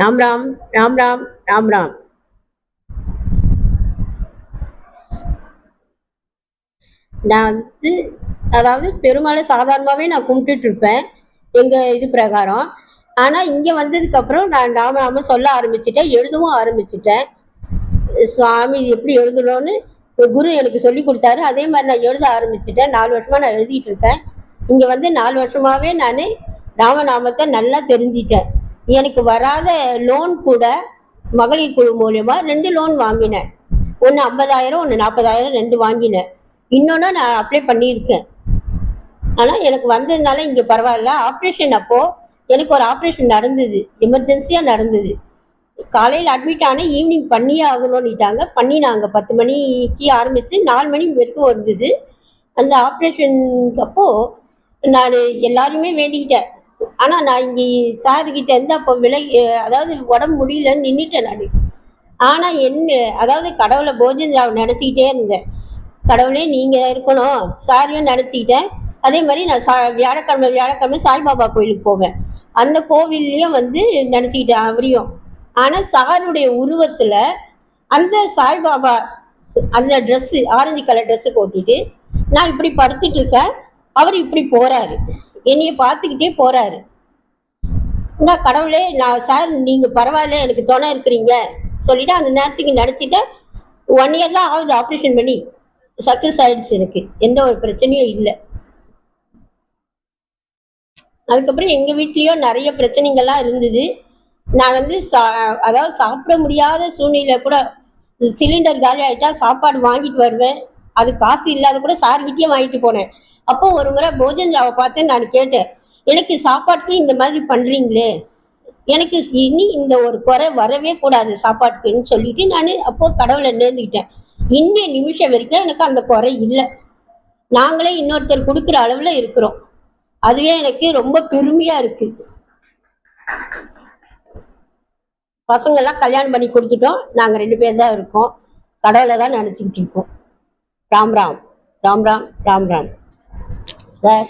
ராம் ராம் ராம் ராம் ராம் ராம். நான் வந்து அதாவது பெருமாளை சாதாரணமாகவே நான் கும்பிட்டுட்டு இருப்பேன் எங்கள் இது பிரகாரம். ஆனால் இங்கே வந்ததுக்கப்புறம் நான் ராம ராம சொல்ல ஆரம்பிச்சிட்டேன், எழுதவும் ஆரம்பிச்சிட்டேன். சுவாமி எப்படி எழுதணும்னு குரு எனக்கு சொல்லி கொடுத்தாரு. அதே மாதிரி நான் எழுத ஆரம்பிச்சிட்டேன். 4 வருஷமாக நான் எழுதிட்டு இருக்கேன். இங்கே வந்து 4 வருஷமாகவே நான் ராமநாமத்தை நல்லா தெரிஞ்சிட்டேன். எனக்கு வராத லோன் கூட மகளிர் குழு மூலயமா 2 லோன் வாங்கினேன். ஒன்று 50,000, ஒன்று 40,000, 2 வாங்கினேன். இன்னொன்று நான் அப்ளை பண்ணியிருக்கேன். ஆனால் எனக்கு வந்ததுனால இங்கே பரவாயில்ல. ஆப்ரேஷன் அப்போது எனக்கு ஒரு ஆப்ரேஷன் நடந்தது, எமர்ஜென்சியாக நடந்தது. காலையில் அட்மிட் ஆனால் ஈவினிங் பண்ணியே ஆகணும்னுட்டாங்க. பண்ணினாங்க. 10 மணிக்கு ஆரம்பித்து 4 மணி வரைக்கும் இருந்தது. அந்த ஆப்ரேஷனுக்கு அப்போது நான் எல்லாருமே வேண்டிக்கிட்டேன். ஆனால் நான் இங்கே சார்கிட்ட இருந்து அப்போ அதாவது உடம்பு முடியலன்னு நின்றுட்டேன் நான். ஆனால் அதாவது கடவுளை போஜன்ராவ் நினச்சிக்கிட்டே இருந்தேன். கடவுளே நீங்கள் இருக்கணும், சாரியும் நினச்சிக்கிட்டேன். அதே மாதிரி நான் வியாழக்கிழமை சாய்பாபா கோயிலுக்கு போவேன். அந்த கோவில்லையும் வந்து நினச்சிக்கிட்டேன் அவரையும். ஆனால் சாருடைய உருவத்தில் அந்த சாய்பாபா அந்த ட்ரெஸ்ஸு, ஆரஞ்சு கலர் ட்ரெஸ்ஸு போட்டுட்டு நான் இப்படி படுத்துட்டு இருக்கேன். அவர் இப்படி போகிறாரு, என்னைய பார்த்துக்கிட்டே போகிறாரு. நான் கடவுளே, நான் சார் நீங்கள் பரவாயில்ல, எனக்கு துணை இருக்கிறீங்க சொல்லிவிட்டு அந்த நேரத்துக்கு நினச்சிட்டேன். 1 இயர் தான் ஆகுது ஆப்ரேஷன் பண்ணி. சக்ஸஸ் ஆகிடுச்சு, எனக்கு எந்த ஒரு பிரச்சனையும் இல்லை. அதுக்கப்புறம் எங்கள் வீட்லேயும் நிறைய பிரச்சனைகள்லாம் இருந்தது. நான் வந்து அதாவது சாப்பிட முடியாத சூழ்நிலை கூட, சிலிண்டர் காலி ஆகிட்டா சாப்பாடு வாங்கிட்டு வருவேன். அது காசு இல்லாத கூட சார்கிட்டயே வாங்கிட்டு போனேன். அப்போ ஒரு முறை போஜன்ராவை பார்த்து நான் கேட்டேன், எனக்கு சாப்பாட்டுக்கு இந்த மாதிரி பண்ணுறீங்களே, எனக்கு இனி இந்த ஒரு குறை வரவே கூடாது சாப்பாட்டுக்குன்னு சொல்லிட்டு நான் அப்போது கடவுளை நேர்ந்துக்கிட்டேன். இந்திய நிமிஷம் வரைக்கும் எனக்கு அந்த குறை இல்லை. நாங்களே இன்னொருத்தர் கொடுக்குற அளவில் இருக்கிறோம். அதுவே எனக்கு ரொம்ப பெருமையாக இருக்குது. பசங்கள்லாம் கல்யாணம் பண்ணி கொடுத்துட்டோம். நாங்கள் 2 பேர் தான் இருக்கோம். கடவுளை தான் நினச்சிக்கிட்டு இருக்கோம். ராம் ராம் ராம் ராம் ராம் ராம் சார்.